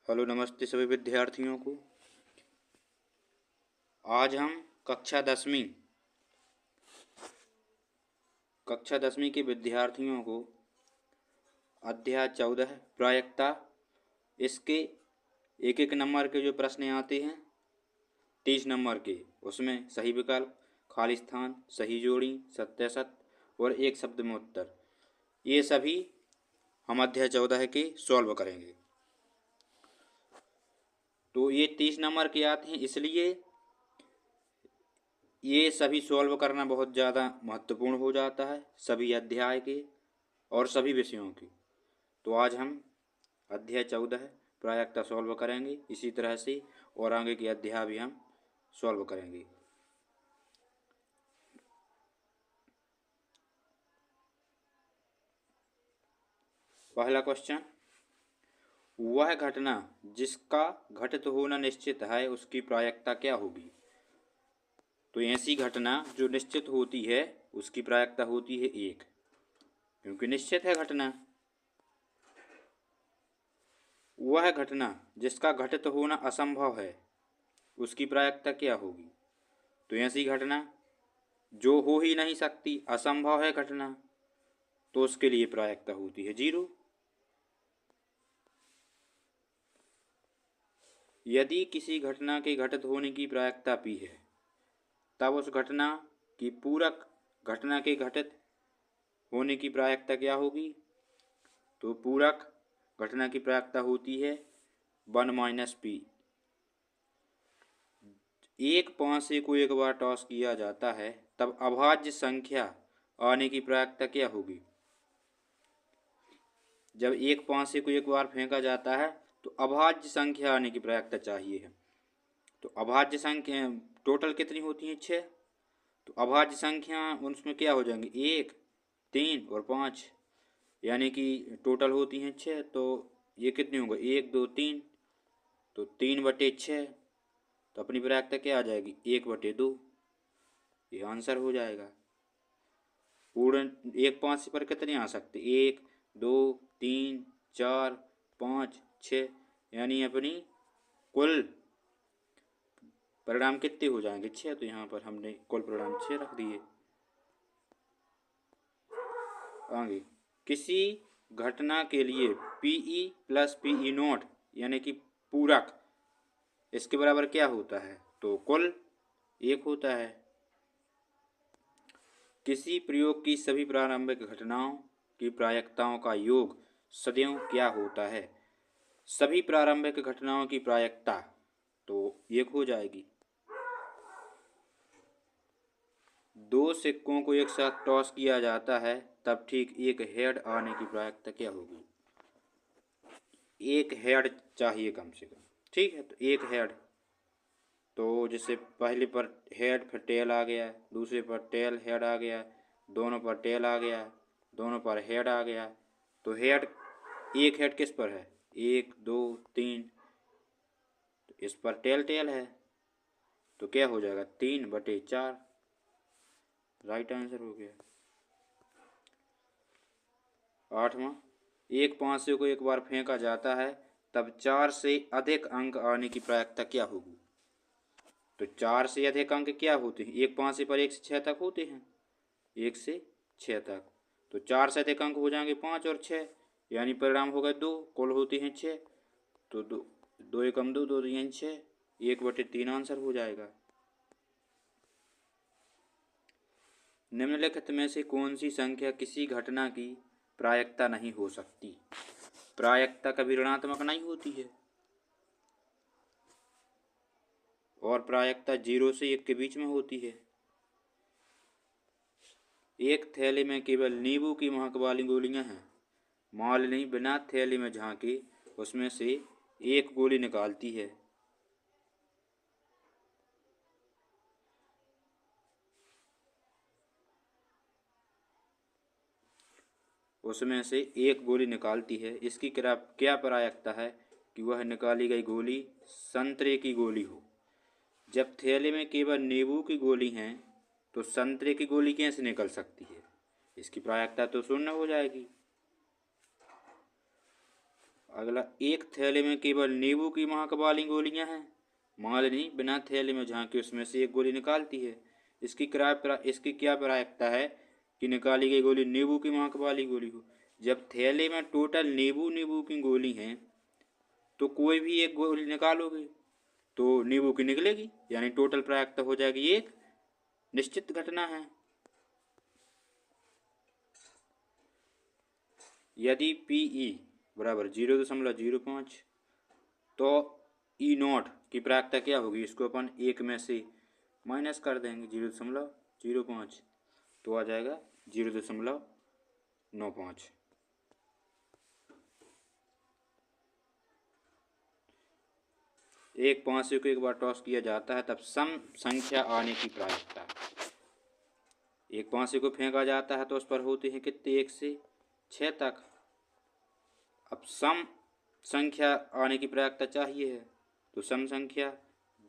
Hello, नमस्ते सभी विद्यार्थियों को। आज हम कक्षा दसवीं के विद्यार्थियों को अध्याय 14 प्रायिकता, इसके एक एक नंबर के जो प्रश्न आते हैं 30 नंबर के, उसमें सही विकल्प, खाली स्थान, सही जोड़ी, सत्य सत्य और एक शब्द में उत्तर, ये सभी हम अध्याय 14 के सॉल्व करेंगे। तो ये 30 नंबर के आते हैं, इसलिए ये सभी सॉल्व करना बहुत ज़्यादा महत्वपूर्ण हो जाता है, सभी अध्याय के और सभी विषयों के। तो आज हम अध्याय 14 प्रायिकता सॉल्व करेंगे, इसी तरह से और आगे के अध्याय भी हम सॉल्व करेंगे। पहला क्वेश्चन, वह घटना जिसका घटित होना निश्चित है उसकी प्रायिकता क्या होगी? तो ऐसी घटना जो निश्चित होती है उसकी प्रायिकता होती है 1, क्योंकि निश्चित है घटना। वह घटना जिसका घटित होना असंभव है उसकी प्रायिकता क्या होगी? तो ऐसी घटना जो हो ही नहीं सकती, असंभव है घटना, तो उसके लिए प्रायिकता होती है 0। यदि किसी घटना के घटित होने की प्रायिकता p है, तब उस घटना की पूरक घटना के घटित होने की प्रायिकता क्या होगी? तो पूरक घटना की प्रायिकता होती है 1 - p। एक पांसे को एक बार टॉस किया जाता है तब अभाज्य संख्या आने की प्रायिकता क्या होगी? जब एक पांसे को एक बार फेंका जाता है तो अभाज्य संख्या आने की प्रायिकता चाहिए है। तो अभाज्य संख्या टोटल कितनी होती है? 6। तो अभाज्य संख्या उसमें क्या हो जाएंगे? 1, 3 और 5, यानी कि टोटल होती हैं 6। तो ये कितनी होगा? 1, 2, 3, तो 3/6। तो अपनी प्रायिकता क्या आ जाएगी? 1/2। ये आंसर हो जाएगा। पूर्ण एक पांसे पर कितने आ सकते? 1, 2, 3, 4, 5, 6, यानी अपनी कुल परिणाम कितने हो जाएंगे? 6। तो यहाँ पर हमने कुल परिणाम 6 रख दिए। आगे, किसी घटना के लिए PE + PE0 यानी कि पूरक, इसके बराबर क्या होता है? तो कुल 1 होता है। किसी प्रयोग की सभी प्रारंभिक घटनाओं की प्रायिकताओं का योग सदैव क्या होता है? सभी प्रारंभिक घटनाओं की प्रायिकता तो 1 हो जाएगी। 2 सिक्कों को एक साथ टॉस किया जाता है तब ठीक एक हेड आने की प्रायिकता क्या होगी? 1 हेड चाहिए कम से कम, ठीक है। तो 1 हेड, तो जैसे पहले पर हेड फिर टेल आ गया, दूसरे पर टेल हेड आ गया, दोनों पर टेल आ गया, दोनों पर हेड आ गया। तो हेड, 1 हेड किस पर है? 1, 2, 3, तो इस पर टेल टेल है, तो क्या हो जाएगा? 3/4। राइट आंसर हो गया। 8वां, एक पांसे को एक बार फेंका जाता है तब 4 से अधिक अंक आने की प्रायिकता क्या होगी? तो 4 से अधिक अंक क्या होते हैं? एक पांसे पर 1 से 6 तक होते हैं, 1 से 6 तक। तो 4 से अधिक अंक हो जाएंगे 5 और 6, यानी परिणाम हो गए 2, कुल होते हैं 6। तो 2, 2 एकम 2, 2 दूनी 6, 1/3 आंसर हो जाएगा। निम्नलिखित में से कौन सी संख्या किसी घटना की प्रायिकता नहीं हो सकती? प्रायिकता कभी ऋणात्मक नहीं होती है, और प्रायिकता 0 से 1 के बीच में होती है। एक थैले में केवल नींबू की महक वाली गोलियां हैं। मालिनी बिना थैले में झांके उसमें से एक गोली निकालती है। उसमें से एक गोली निकालती है, इसकी क्या प्रायिकता है कि वह निकाली गई गोली संतरे की गोली हो? जब थैले में केवल नींबू की गोली हैं तो संतरे की गोली कैसे निकल सकती है? इसकी प्रायिकता तो 0 हो जाएगी। अगला, एक थैले में केवल नींबू की महक वाली गोलियां हैं। मालिनी बिना थैले में झांके उसमें से एक गोली निकालती है। इसकी क्या प्रायिकता है कि निकाली गई गोली नींबू की महक वाली गोली हो। जब थैले में टोटल नींबू नींबू की गोली हैं तो कोई भी एक गोली निकालोगे तो नींबू की निकलेगी, यानी टोटल प्रायिकता हो जाएगी एक निश्चित घटना है। यदि Pe बराबर 0.05 तो E0 की प्रायिकता क्या होगी, इसको अपन एक में से माइनस कर देंगे 0.05 तो आ जाएगा 0.95। एक 500 को एक बार टॉस किया जाता है तब सम संख्या आने की प्रायिकता। एक 500 को फेंका जाता है तो उस पर होते हैं कितने, 1 से 6 तक। अब सम संख्या आने की प्रायिकता चाहिए है तो सम संख्या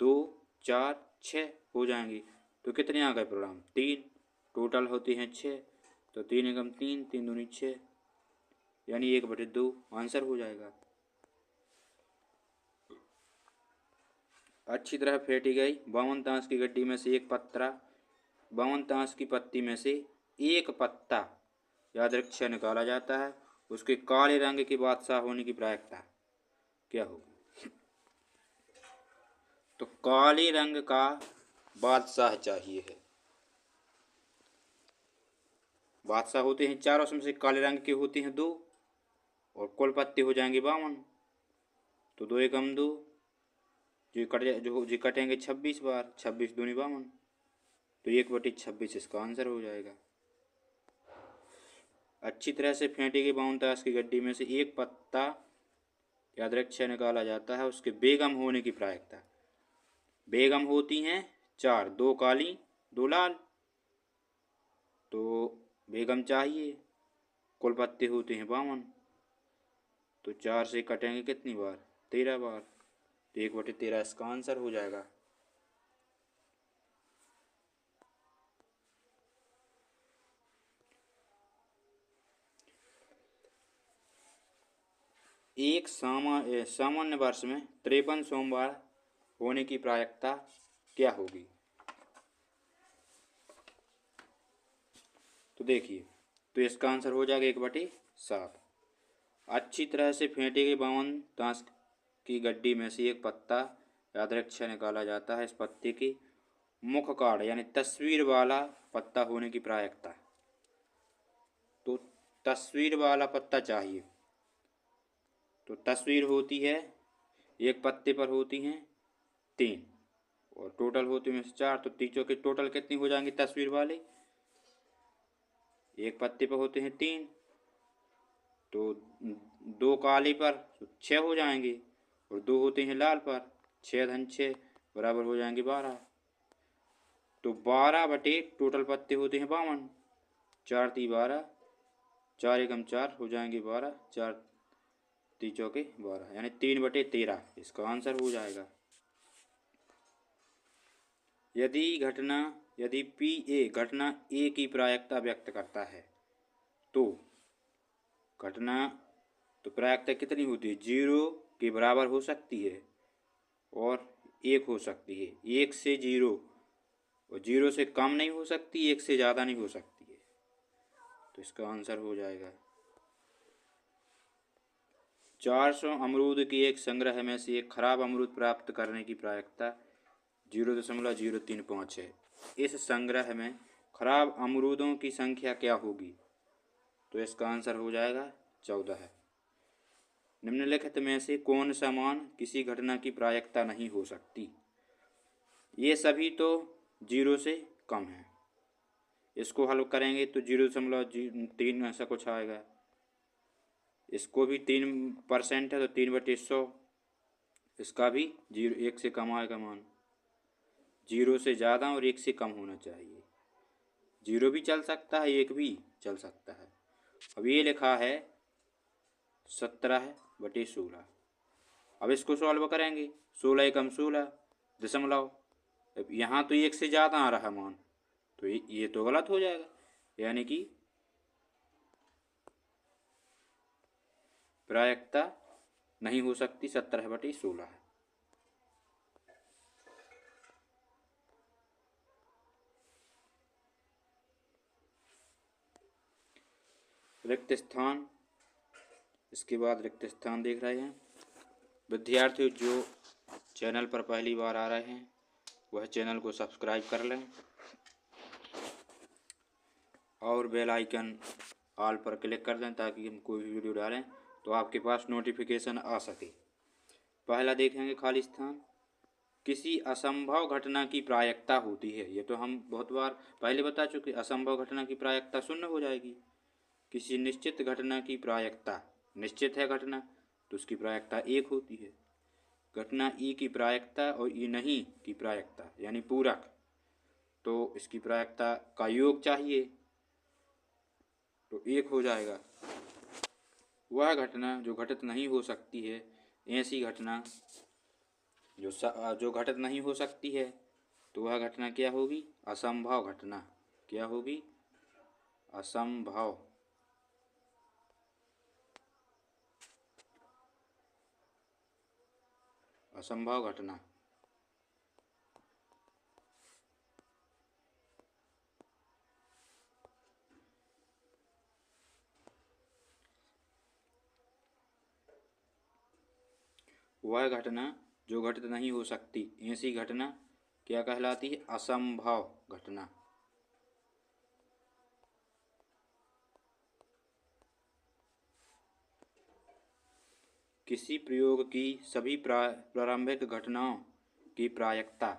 2, 4, 6 हो जाएंगी। तो कितने आ गए परिणाम, 3। टोटल होते हैं 6 तो 3 एकम 3, 3 दूनी 6, यानी 1/2 आंसर हो जाएगा। अच्छी तरह फेंटी गई 52 ताश की गड्डी में से एक पत्ता, 52 ताश की पत्ती में से एक पत्ता यादृच्छिक निकाला जाता है। उसके काले रंग के बादशाह होने की प्रायिकता क्या होगी। तो काले रंग का बादशाह चाहिए है। बादशाह होते हैं 4, उसमें से काले रंग के होते हैं 2 और कुल पत्ते हो जाएंगे 52। तो 2 एकम 2 जो कटेंगे 26 बार, 26 दूनी 52 तो 1/26 इसका आंसर हो जाएगा। अच्छी तरह से फेंटी गई 52 ताश की गड्डी में से एक पत्ता यादृच्छिक निकाला जाता है। उसके बेगम होने की प्रायिकता। बेगम होती हैं 4, 2 काली 2 लाल, तो बेगम चाहिए। कुल पत्ते होते हैं 52 तो 4 से कटेंगे कितनी बार, 13 बार, तो 1/13 इसका आंसर हो जाएगा। एक सामान्य वर्ष में 53 सोमवार होने की प्रायिकता क्या होगी। तो देखिए, तो इसका आंसर हो जाएगा 1/7। अच्छी तरह से फेंटी गई 52 ताश की गड्डी में से एक पत्ता यादृच्छिक निकाला जाता है। इस पत्ते की मुख कार्ड यानी तस्वीर वाला पत्ता होने की प्रायिकता। तो तस्वीर वाला पत्ता चाहिए। तो तस्वीर होती है, एक पत्ते पर होती हैं 3 और टोटल होते हैं 4, तो तीनों के टोटल कितनी हो जाएंगी तस्वीर वाले, एक पत्ते पर होते हैं 3 तो 2 काले पर 6 हो जाएंगे और 2 होते हैं लाल पर, 6×6 बराबर हो जाएंगे 12। तो 12 बटे टोटल पत्ते होते हैं 52, 4 × 12, 4 एकम 4 हो जाएंगे 12, 4 × 3 = 12, यानी 3/13 इसका आंसर हो जाएगा। यदि P घटना A की प्रायिकता व्यक्त करता है तो प्रायिकता कितनी होती है, 0 के बराबर हो सकती है और 1 हो सकती है। 1 से 0 और 0 से कम नहीं हो सकती, 1 से ज़्यादा नहीं हो सकती है, तो इसका आंसर हो जाएगा। 400 अमरूद के एक संग्रह में से एक खराब अमरूद प्राप्त करने की प्रायिकता 0.035 है। इस संग्रह में खराब अमरूदों की संख्या क्या होगी। तो इसका आंसर हो जाएगा 14 है। निम्नलिखित में से कौन सा मान किसी घटना की प्रायिकता नहीं हो सकती। ये सभी तो 0 से कम है। इसको हल करेंगे तो 0.3 ऐसा कुछ आएगा। इसको भी 3% है तो 3/100, इसका भी 1 से कम आएगा मान। 0 से ज़्यादा और 1 से कम होना चाहिए। 0 भी चल सकता है, 1 भी चल सकता है। अब ये लिखा है 17/16। अब इसको सॉल्व करेंगे, 16 एकम 16 दशमलव। अब यहाँ तो 1 से ज़्यादा आ रहा मान, तो ये तो गलत हो जाएगा, यानी कि प्रायिकता नहीं हो सकती 17/16 है। रिक्त स्थान, इसके बाद रिक्त स्थान देख रहे हैं। विद्यार्थी जो चैनल पर पहली बार आ रहे हैं वह चैनल को सब्सक्राइब कर लें और बेल आइकन ऑल पर क्लिक कर दें ताकि हम कोई भी वीडियो डालें तो आपके पास नोटिफिकेशन आ सके। पहला देखेंगे खाली स्थान। किसी असंभव घटना की प्रायिकता होती है, ये तो हम बहुत बार पहले बता चुके। असंभव घटना की प्रायिकता शून्य हो जाएगी। किसी निश्चित घटना की प्रायिकता, निश्चित है घटना तो उसकी प्रायिकता 1 होती है। घटना ई की प्रायिकता और ई नहीं की प्रायिकता यानी पूरक, तो इसकी प्रायिकता का योग चाहिए तो 1 हो जाएगा। वह घटना जो घटित नहीं हो सकती है, ऐसी घटना जो घटित नहीं हो सकती है तो वह घटना क्या होगी? असंभव घटना। क्या होगी? असंभव। असंभव घटना। वह घटना जो घटित नहीं हो सकती, ऐसी घटना क्या कहलाती है? असंभव घटना। किसी प्रयोग की सभी प्रारंभिक घटनाओं की प्रायिकता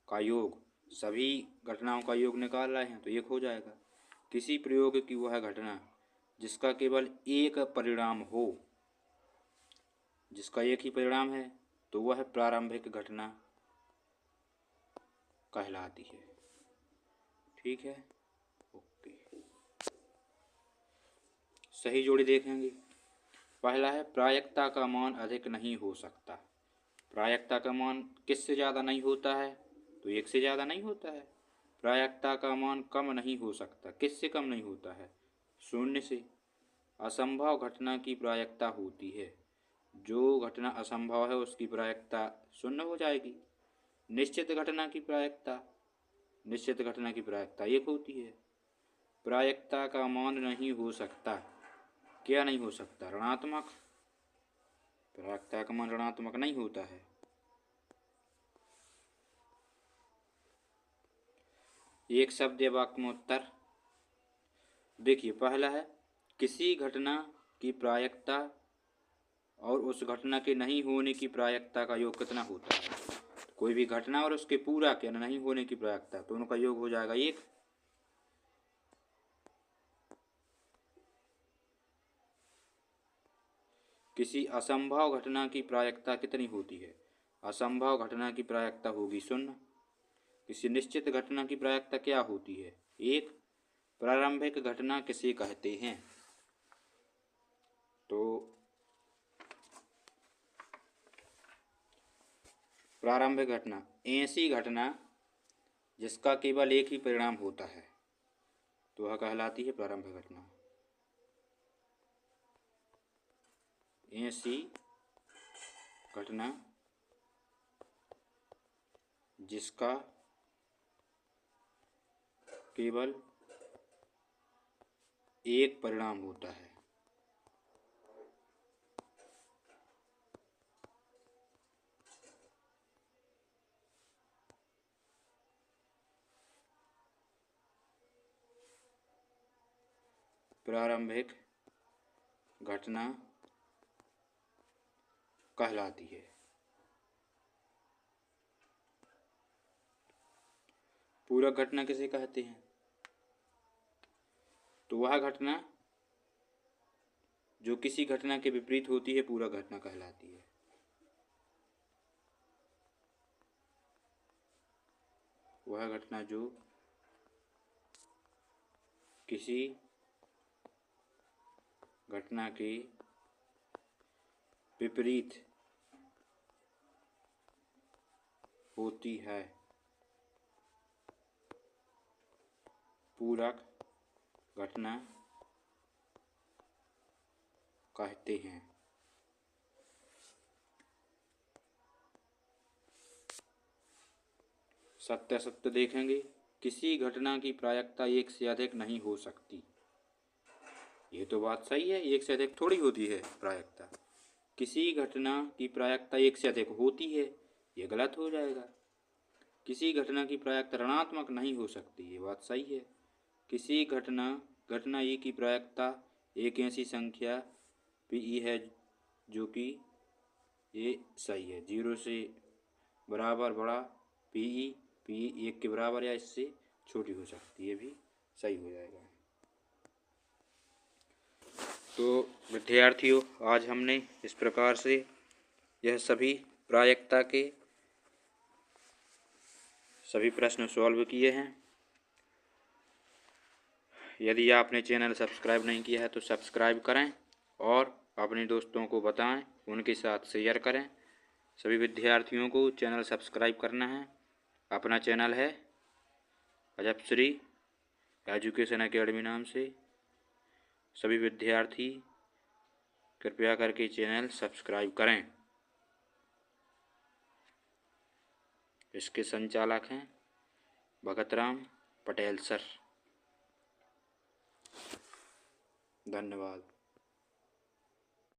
का योग, सभी घटनाओं का योग निकाल रहे हैं तो 1 हो जाएगा। किसी प्रयोग की वह घटना जिसका केवल एक परिणाम हो, जिसका एक ही परिणाम है तो वह प्रारंभिक घटना कहलाती है। ठीक है, ओके। सही जोड़ी देखेंगे। पहला है प्रायिकता का मान अधिक नहीं हो सकता। प्रायिकता का मान किससे ज़्यादा नहीं होता है? तो 1 से ज़्यादा नहीं होता है। प्रायिकता का मान कम नहीं हो सकता। किससे कम नहीं होता है? 0 से। असंभव घटना की प्रायिकता होती है, जो घटना असंभव है उसकी प्रायिकता 0 हो जाएगी। निश्चित घटना की प्रायिकता, निश्चित घटना की प्रायिकता 1 होती है। प्रायिकता का मान नहीं हो सकता। क्या नहीं हो सकता? ऋणात्मक। प्रायिकता का मान ऋणात्मक नहीं होता है। एक शब्द या वाक्य में उत्तर देखिए। पहला है किसी घटना की प्रायिकता और उस घटना के नहीं होने की प्रायिकता का योग कितना होता है? कोई भी घटना और उसके पूरा के नहीं होने की प्रायिकता, तो उनका योग हो जाएगा 1। किसी असंभव घटना की प्रायिकता कितनी होती है? असंभव घटना की प्रायिकता होगी 0। किसी निश्चित घटना की प्रायिकता क्या होती है? 1। प्रारंभिक घटना किसे कहते हैं? तो प्रारंभिक घटना ऐसी घटना जिसका केवल एक ही परिणाम होता है तो वह कहलाती है प्रारंभिक घटना। ऐसी घटना जिसका केवल एक परिणाम होता है। प्रारंभिक घटना कहलाती है। पूरक घटना किसे कहते हैं? तो वह घटना जो किसी घटना के विपरीत होती है पूरक घटना कहलाती है। वह घटना जो किसी घटना के विपरीत होती है पूरक घटना कहते हैं। सत्यासत्य देखेंगे। किसी घटना की प्रायिकता एक से अधिक नहीं हो सकती। ये तो बात सही है, एक से अधिक थोड़ी होती है प्रायिकता। किसी घटना की प्रायिकता एक से अधिक होती है, ये गलत हो जाएगा। किसी घटना की प्रायिकता ऋणात्मक नहीं हो सकती, ये बात सही है। किसी घटना ई की प्रायिकता एक ऐसी संख्या पी है जो कि, ये सही है, 0 से बराबर बड़ा पी एक के बराबर या इससे छोटी हो सकती है, ये भी सही हो जाएगा। तो विद्यार्थियों, आज हमने इस प्रकार से यह सभी प्रायिकता के सभी प्रश्न सॉल्व किए हैं। यदि आपने चैनल सब्सक्राइब नहीं किया है तो सब्सक्राइब करें और अपने दोस्तों को बताएं, उनके साथ शेयर करें। सभी विद्यार्थियों को चैनल सब्सक्राइब करना है। अपना चैनल है अजबश्री एजुकेशन एकेडमी नाम से। सभी विद्यार्थी कृपया करके चैनल सब्सक्राइब करें। इसके संचालक हैं भगतराम पटेल सर। धन्यवाद।